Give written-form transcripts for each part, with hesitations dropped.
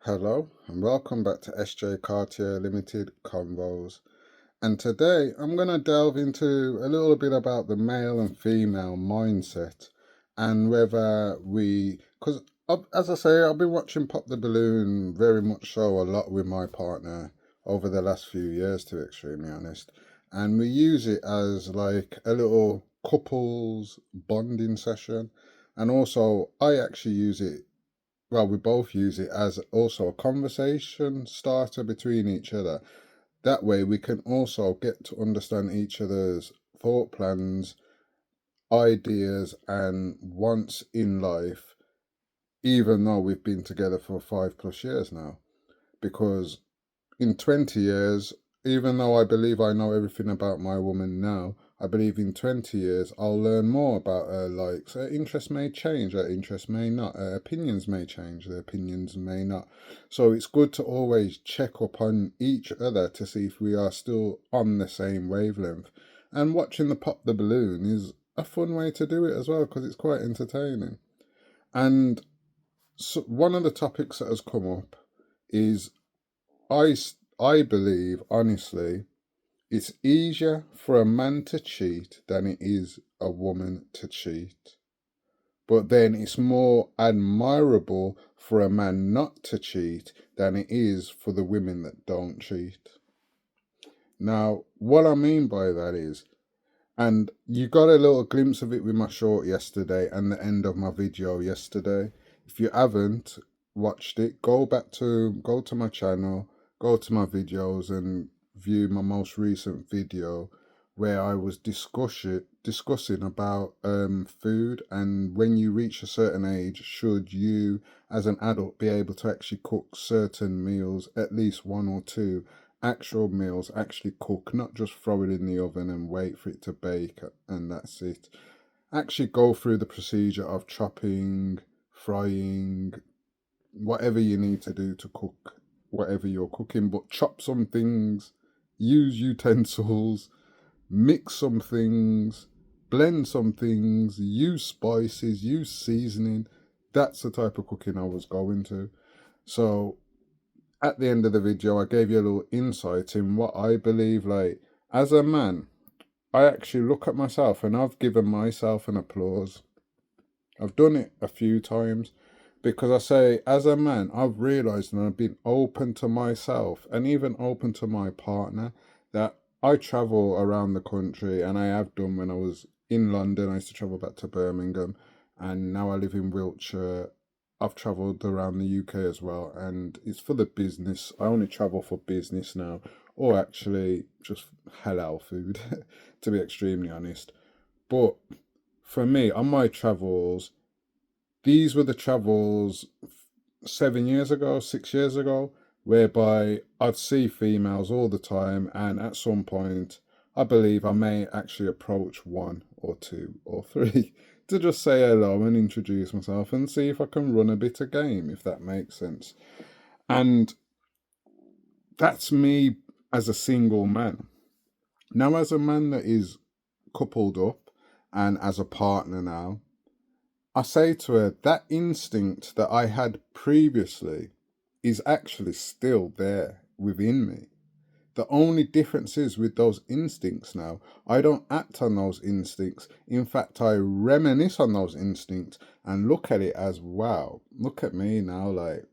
Hello and welcome back to SJ Cartier Limited Convos. And today I'm going to delve into a little bit about the male and female mindset and whether because as I say, I've been watching Pop the Balloon very much so a lot with my partner over the last few years, to be extremely honest. And we use it as like a little couples bonding session. And also, I actually use it we both use it as also a conversation starter between each other. That way, we can also get to understand each other's thought plans, ideas, and wants in life, even though we've been together for 5+ years now. Because in 20 years, even though I believe I know everything about my woman now, I believe in 20 years I'll learn more about her likes. Her interests may change, her interests may not. Her opinions may change, their opinions may not. So it's good to always check up on each other to see if we are still on the same wavelength. And watching the Pop the Balloon is a fun way to do it as well because it's quite entertaining. And so one of the topics that has come up is I, I believe, honestly, it's easier for a man to cheat than it is a woman to cheat. But then it's more admirable for a man not to cheat than it is for the women that don't cheat. Now, what I mean by that is, and you got a little glimpse of it with my short yesterday and the end of my video yesterday. If you haven't watched it, go to my channel, go to my videos and view my most recent video where I was discussing about food and when you reach a certain age, should you as an adult be able to actually cook certain meals, at least one or two actual meals, actually cook, not just throw it in the oven and wait for it to bake and that's it. Actually go through the procedure of chopping, frying, whatever you need to do to cook whatever you're cooking, but chop some things, use utensils, mix some things, blend some things, use spices, use seasoning. That's the type of cooking I was going to. So at the end of the video, I gave you a little insight in what I believe. Like, as a man, I actually look at myself and I've given myself an applause. I've done it a few times because I say, as a man, I've realized and I've been open to myself and even open to my partner that I travel around the country and I have done when I was in London. I used to travel back to Birmingham and now I live in Wiltshire. I've travelled around the UK as well, and it's for the business. I only travel for business now, or actually just halal food, to be extremely honest. But for me, on my travels, these were the travels 7 years ago, 6 years ago, whereby I'd see females all the time, and at some point, I believe I may actually approach one or two or three to just say hello and introduce myself and see if I can run a bit of game, if that makes sense. And that's me as a single man. Now, as a man that is coupled up and as a partner now, I say to her, that instinct that I had previously is actually still there within me. The only difference is with those instincts now, I don't act on those instincts. In fact, I reminisce on those instincts and look at it as, wow, look at me now. Like,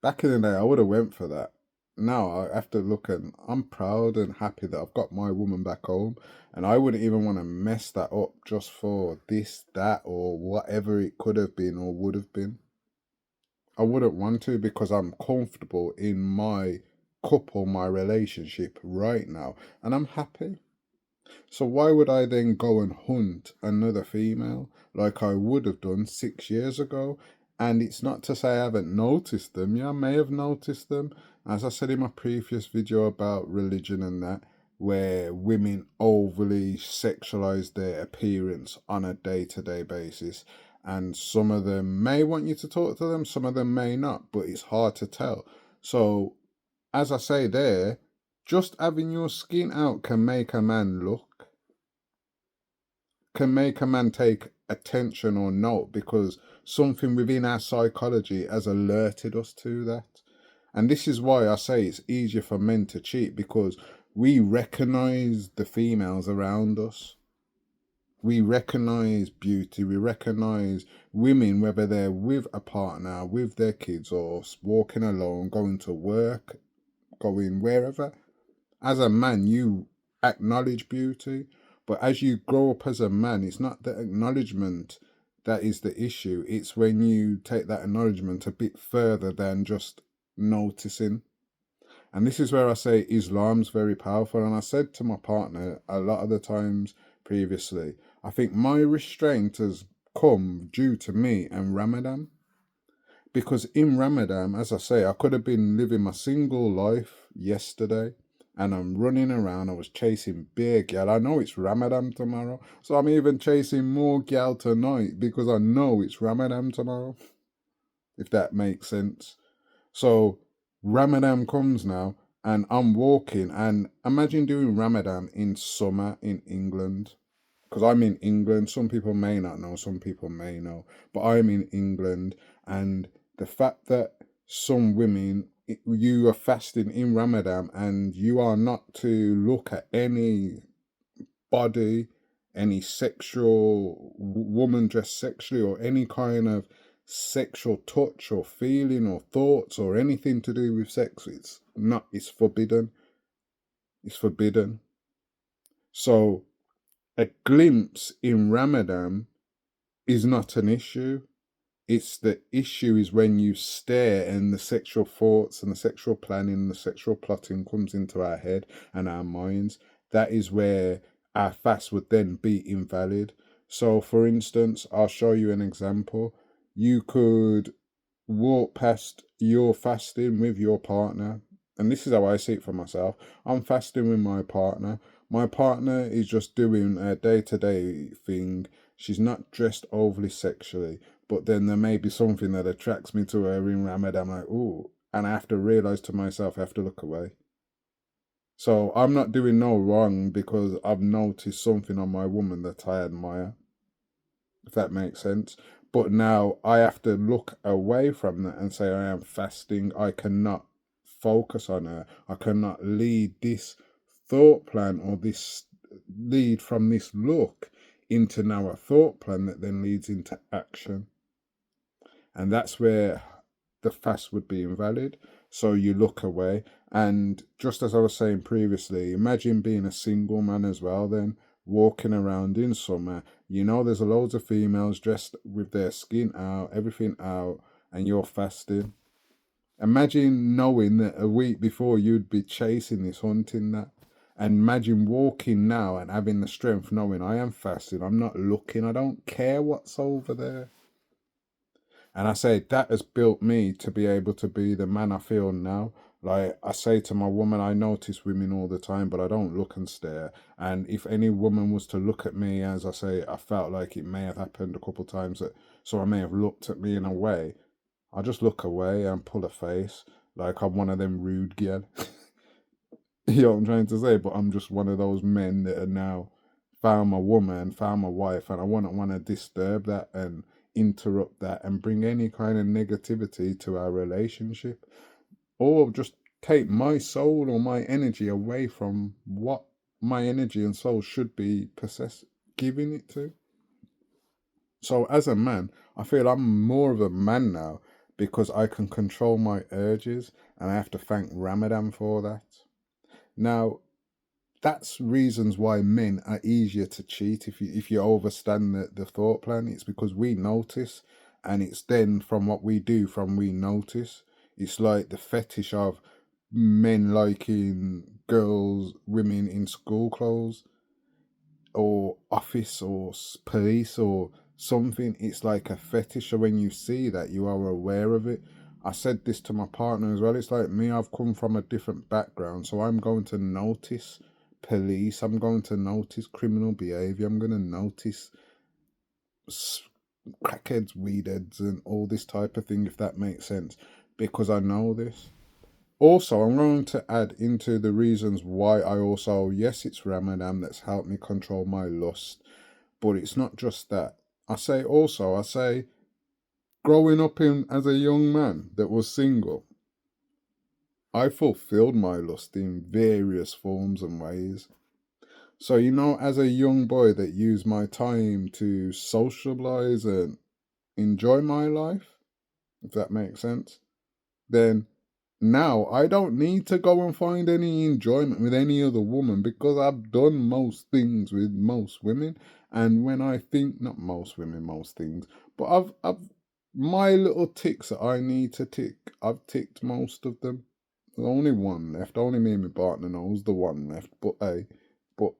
back in the day, I would have went for that. Now I have to look and I'm proud and happy that I've got my woman back home, and I wouldn't even want to mess that up just for this, that, or whatever it could have been or would have been. I wouldn't want to because I'm comfortable in my couple, my relationship right now, and I'm happy. So why would I then go and hunt another female like I would have done 6 years ago? And it's not to say I haven't noticed them. Yeah, I may have noticed them. As I said in my previous video about religion and that, where women overly sexualize their appearance on a day-to-day basis. And some of them may want you to talk to them, some of them may not, but it's hard to tell. So, as I say there, just having your skin out can make a man look, can make a man take attention or note because something within our psychology has alerted us to that. And this is why I say it's easier for men to cheat, because we recognize the females around us. We recognize beauty, we recognize women, whether they're with a partner, with their kids, or walking alone, going to work, going wherever. As a man, you acknowledge beauty, but as you grow up as a man, it's not the acknowledgement that is the issue. It's when you take that acknowledgement a bit further than just noticing. And this is where I say Islam's very powerful. And I said to my partner a lot of the times previously, I think my restraint has come due to me and Ramadan. Because in Ramadan, as I say, I could have been living my single life yesterday and I'm running around. I was chasing beer gal. I know it's Ramadan tomorrow. So I'm even chasing more gal tonight because I know it's Ramadan tomorrow, if that makes sense. So Ramadan comes now and I'm walking, and imagine doing Ramadan in summer in England, because I'm in England. Some people may not know, some people may know, but I'm in England. And the fact that some women, you are fasting in Ramadan and you are not to look at any body, any sexual woman dressed sexually, or any kind of sexual touch or feeling or thoughts or anything to do with sex. It's not, it's forbidden. It's forbidden. So a glimpse in Ramadan is not an issue. It's the issue is when you stare and the sexual thoughts and the sexual planning and the sexual plotting comes into our head and our minds. That is where our fast would then be invalid. So, for instance, I'll show you an example. You could walk past your fasting with your partner, and this is how I see it for myself. I'm fasting with my partner. My partner is just doing a day-to-day thing. She's not dressed overly sexually, but then there may be something that attracts me to her in Ramadan. I'm like, ooh, and I have to realize to myself, I have to look away. So I'm not doing no wrong because I've noticed something on my woman that I admire, if that makes sense. But now I have to look away from that and say I am fasting. I cannot focus on her. I cannot lead this thought plan or this lead from this look into now a thought plan that then leads into action. And that's where the fast would be invalid. So you look away. And just as I was saying previously, imagine being a single man as well, then walking around in summer. You know, there's loads of females dressed with their skin out, everything out, and you're fasting. Imagine knowing that a week before you'd be chasing this, hunting that. And imagine walking now and having the strength knowing I am fasting. I'm not looking. I don't care what's over there. And I say that has built me to be able to be the man I feel now. Like I say to my woman, I notice women all the time, but I don't look and stare. And if any woman was to look at me, as I say, I felt like it may have happened a couple of times that so I may have looked at me in a way. I just look away and pull a face like I'm one of them rude girl. You know what I'm trying to say? But I'm just one of those men that are now found my woman, found my wife, and I wouldn't want to disturb that and interrupt that and bring any kind of negativity to our relationship, or just take my soul or my energy away from what my energy and soul should be giving it to. So as a man, I feel I'm more of a man now because I can control my urges, and I have to thank Ramadan for that. Now, that's reasons why men are easier to cheat if you overstand the thought plan. It's because we notice, and it's then from what we do from we notice. It's like the fetish of men liking girls, women in school clothes or office or police or something. It's like a fetish. So when you see that, you are aware of it. I said this to my partner as well. It's like me, I've come from a different background, so I'm going to notice police, I'm going to notice criminal behavior, I'm going to notice crackheads, weedheads, and all this type of thing, if that makes sense, because I know this. Also, I'm going to add into the reasons why I also, yes, it's Ramadan that's helped me control my lust, but it's not just that. I say, growing up in as a young man that was single, I fulfilled my lust in various forms and ways. So, as a young boy that used my time to socialize and enjoy my life, if that makes sense, then now I don't need to go and find any enjoyment with any other woman because I've done most things with most women. And when I think, not most women, most things, but I've my little ticks that I need to tick, I've ticked most of them. There's only one left. Only me and my partner knows the one left. But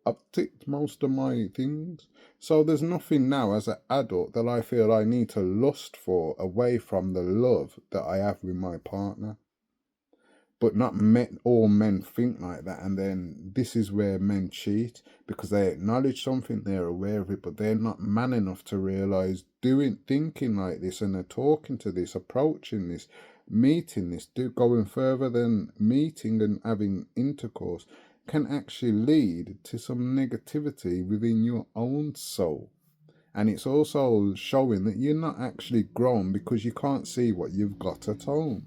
I've ticked most of my things. So there's nothing now as an adult that I feel I need to lust for away from the love that I have with my partner. But not all men think like that, and then this is where men cheat because they acknowledge something, they're aware of it, but they're not man enough to realize thinking like this, and they're talking to this, approaching this, meeting this, going further than meeting and having intercourse can actually lead to some negativity within your own soul. And it's also showing that you're not actually grown because you can't see what you've got at home.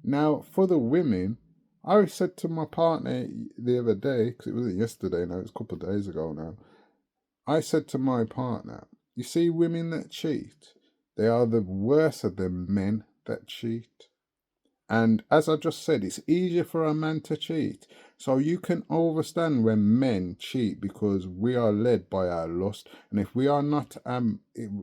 Now, for the women, I said to my partner the other day, because it wasn't yesterday now, it was a couple of days ago now. I said to my partner, you see women that cheat, they are the worst of the men that cheat. And as I just said, it's easier for a man to cheat. So you can understand when men cheat because we are led by our lust. And if we are not,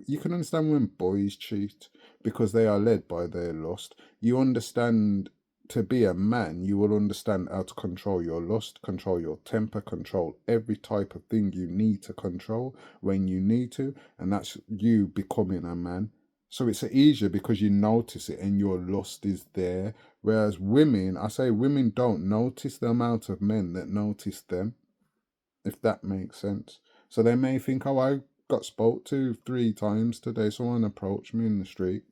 you can understand when boys cheat because they are led by their lust. You understand to be a man, you will understand how to control your lust, control your temper, control every type of thing you need to control when you need to. And that's you becoming a man. So it's easier because you notice it and your lust is there. Whereas women, I say women don't notice the amount of men that notice them, if that makes sense. So they may think, oh, I got spoke to 3 times today, someone approached me in the street.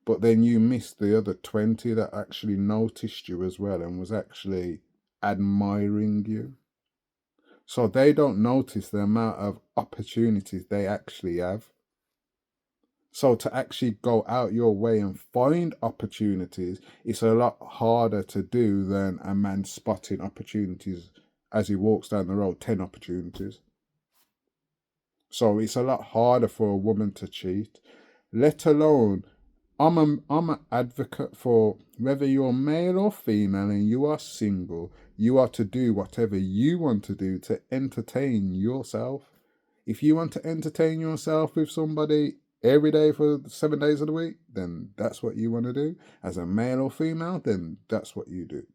But then you missed the other 20 that actually noticed you as well and was actually admiring you. So they don't notice the amount of opportunities they actually have. So to actually go out your way and find opportunities, it's a lot harder to do than a man spotting opportunities as he walks down the road, 10 opportunities. So it's a lot harder for a woman to cheat, let alone I'm an advocate for whether you're male or female and you are single, you are to do whatever you want to do to entertain yourself. If you want to entertain yourself with somebody every day for 7 days of the week, then that's what you want to do. As a male or female, then that's what you do.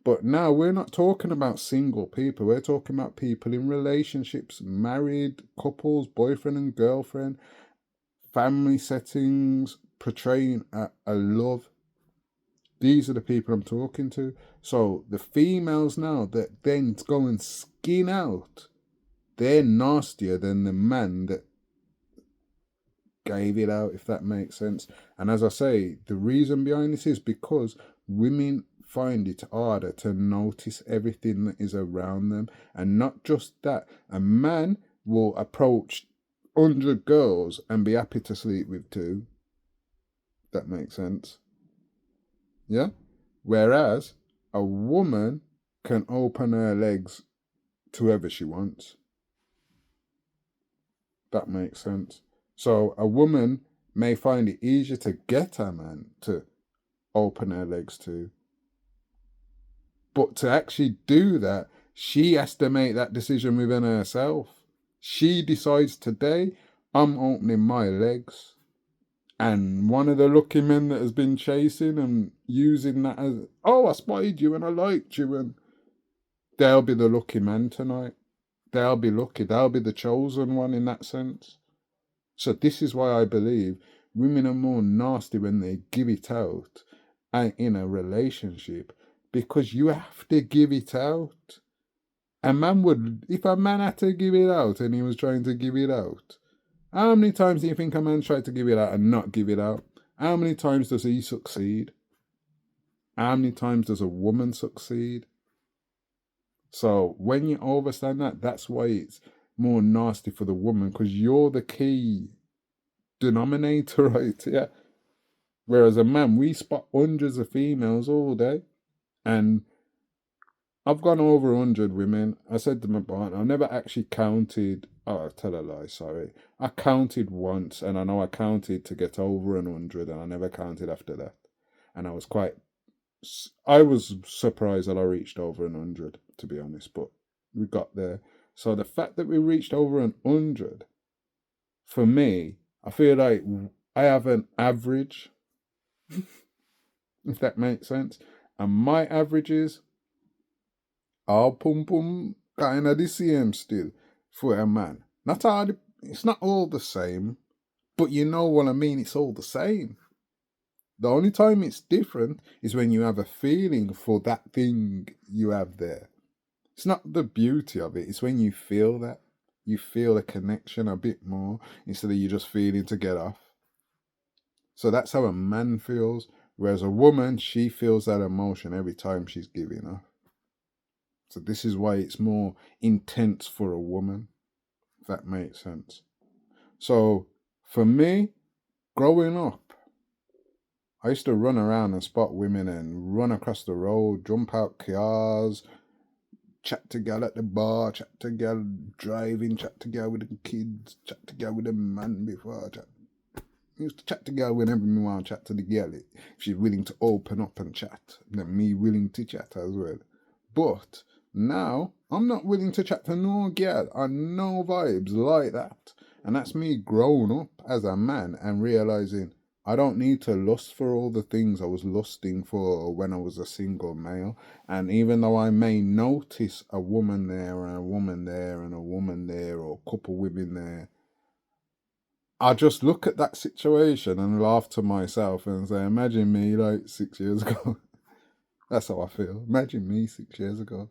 But now we're not talking about single people. We're talking about people in relationships, married couples, boyfriend and girlfriend, family settings, portraying a love. These are the people I'm talking to. So the females now that then go and skin out, they're nastier than the man that gave it out, if that makes sense. And as I say, the reason behind this is because women find it harder to notice everything that is around them. And not just that, a man will approach 100 girls and be happy to sleep with 2. That makes sense. Yeah? Whereas a woman can open her legs to whoever she wants. That makes sense. So a woman may find it easier to get a man to open her legs to. But to actually do that, she has to make that decision within herself. She decides today, I'm opening my legs. And one of the lucky men that has been chasing and using that as, oh, I spotted you and I liked you, and they'll be the lucky man tonight. They'll be lucky. They'll be the chosen one in that sense. So this is why I believe women are more nasty when they give it out and in a relationship, because you have to give it out. A man would, if a man had to give it out and he was trying to give it out, how many times do you think a man tried to give it out and not give it out? How many times does he succeed? How many times does a woman succeed? So when you understand that, that's why it's more nasty for the woman because you're the key denominator, right? Yeah. Whereas a man, we spot hundreds of females all day. And I've gone over 100 women. I said to my partner, I never actually counted. Oh, I tell a lie, sorry. I counted once, and I know I counted to get over 100, and I never counted after that. And I was surprised that I reached over 100, to be honest, but we got there. So the fact that we reached over 100, for me, I feel like I have an average, if that makes sense. And my averages all pum pum kind of the same still for a man. Not all it's not all the same, but you know what I mean. It's all the same. The only time it's different is when you have a feeling for that thing you have there. It's not the beauty of it. It's when you feel that. You feel a connection a bit more instead of you just feeling to get off. So that's how a man feels. Whereas a woman, she feels that emotion every time she's giving off. So this is why it's more intense for a woman, if that makes sense. So for me, growing up, I used to run around and spot women and run across the road, jump out cars, chat to girl at the bar, chat to girl driving, chat to girl with the kids, chat to girl with the man before. I used to chat to girl whenever me want to chat to the girl. If she's willing to open up and chat, then me willing to chat as well. But now, I'm not willing to chat to no girl on no vibes like that. And that's me growing up as a man and realizing I don't need to lust for all the things I was lusting for when I was a single male. And even though I may notice a woman there and a woman there and a woman there or a couple women there, I just look at that situation and laugh to myself and say, imagine me like 6 years ago. That's how I feel. Imagine me 6 years ago.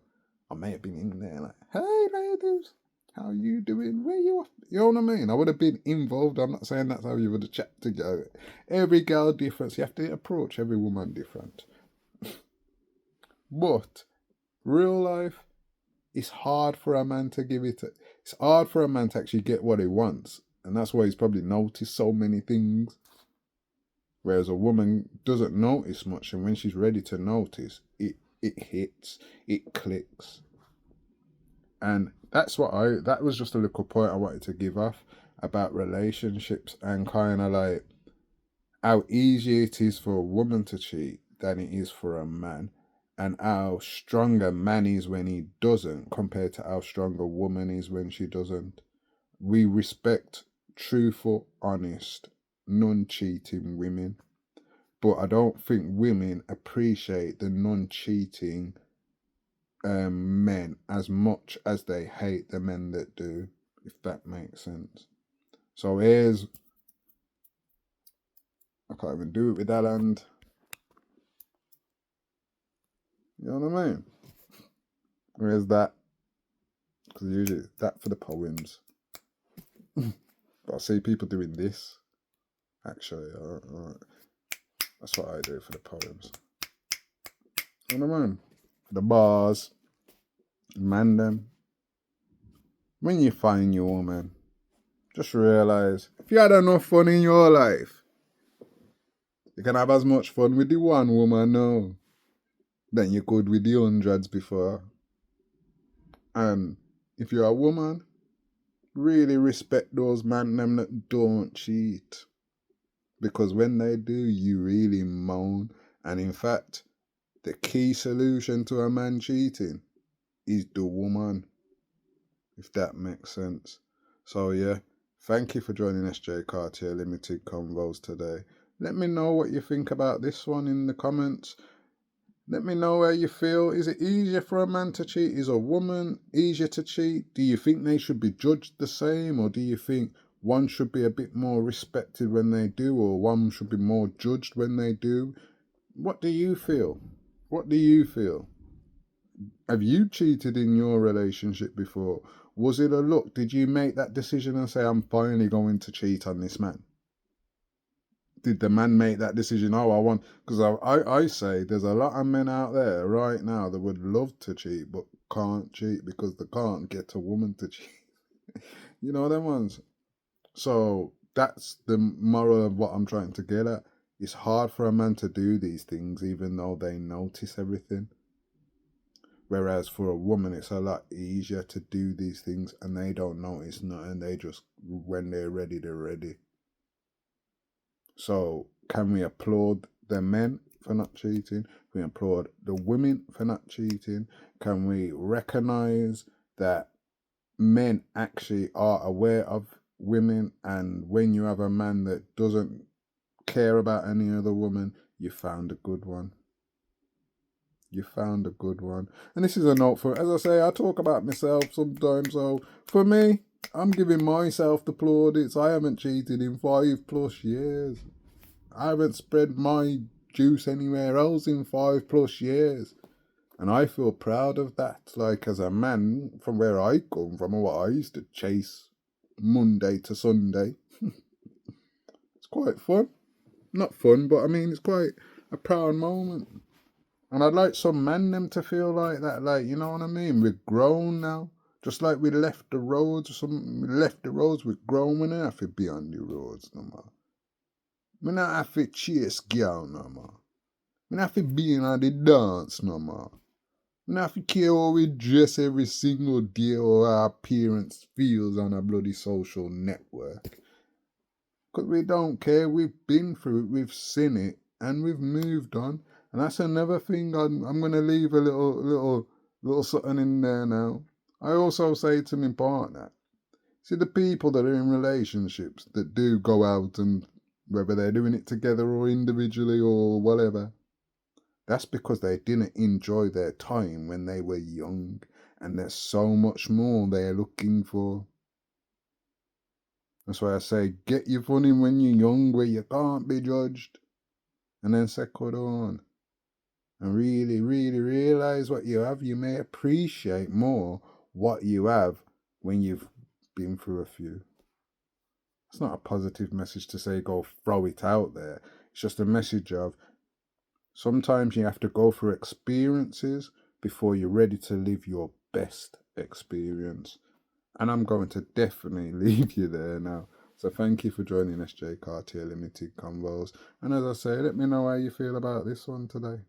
I may have been in there like, hey ladies, how you doing? Where you off? You know what I mean? I would have been involved. I'm not saying that's how you would have chat to go. Every girl different. So you have to approach every woman different. But real life, it's hard for a man to give it. It's hard for a man to actually get what he wants. And that's why he's probably noticed so many things. Whereas a woman doesn't notice much. And when she's ready to notice, it hits, it clicks. And that was just a little point I wanted to give off about relationships and kind of like how easy it is for a woman to cheat than it is for a man, and how strong a man is when he doesn't compared to how strong a woman is when she doesn't. We respect truthful, honest, non-cheating women, but I don't think women appreciate the non-cheating men as much as they hate the men that do, if that makes sense. So here's, I can't even do it with that hand. You know what I mean? Where's that? Because usually that for the poems. But I see people doing this. Actually, that's what I do for the poems. You know what I mean? For the bars, man them. When you find your woman, just realize if you had enough fun in your life, you can have as much fun with the one woman now than you could with the hundreds before. And if you're a woman, really respect those man them that don't cheat. Because when they do, you really moan. And in fact, the key solution to a man cheating is the woman, if that makes sense. So yeah, thank you for joining SJ Cartier Limited Convos today. Let me know what you think about this one in the comments. Let me know how you feel. Is it easier for a man to cheat? Is a woman easier to cheat? Do you think they should be judged the same? Or do you think one should be a bit more respected when they do, or one should be more judged when they do? What do you feel? What do you feel? Have you cheated in your relationship before? Was it a look? Did you make that decision and say, I'm finally going to cheat on this man? Did the man make that decision? Oh, I want, because I say there's a lot of men out there right now that would love to cheat but can't cheat because they can't get a woman to cheat. You know them ones. So that's the moral of what I'm trying to get at. It's hard for a man to do these things even though they notice everything. Whereas for a woman, it's a lot easier to do these things and they don't notice nothing. They just, when they're ready, they're ready. So, can we applaud the men for not cheating? Can we applaud the women for not cheating? Can we recognize that men actually are aware of women? And when you have a man that doesn't care about any other woman, you found a good one. You found a good one. And this is a note for, as I say, I talk about myself sometimes. So for me, I'm giving myself the plaudits. I haven't cheated in 5+ years. I haven't spread my juice anywhere else in 5+ years. And I feel proud of that. Like, as a man, from where I come from, or what I used to chase Monday to Sunday, it's quite fun. Not fun, but I mean, it's quite a proud moment. And I'd like some men them to feel like that, like, you know what I mean? We're grown now. Just like we left the roads, we're grown, we don't have to be on the roads no more. We don't have to chase girl no more. We don't have to be in the dance no more. We don't have to care how we dress every single day or our appearance feels on a bloody social network. Because we don't care, we've been through it, we've seen it, and we've moved on. And that's another thing. I'm going to leave a little something in there now. I also say to my partner, see the people that are in relationships that do go out, and whether they're doing it together or individually or whatever, that's because they didn't enjoy their time when they were young, and there's so much more they're looking for. That's why I say, get your fun in when you're young, where you can't be judged, and then settle down and really, really realize what you have. You may appreciate more what you have when you've been through a few. It's not a positive message to say go throw it out there. It's just a message of sometimes you have to go through experiences before you're ready to live your best experience. And I'm going to definitely leave you there now. So thank you for joining SJ Cartier Limited Convos. And as I say, let me know how you feel about this one today.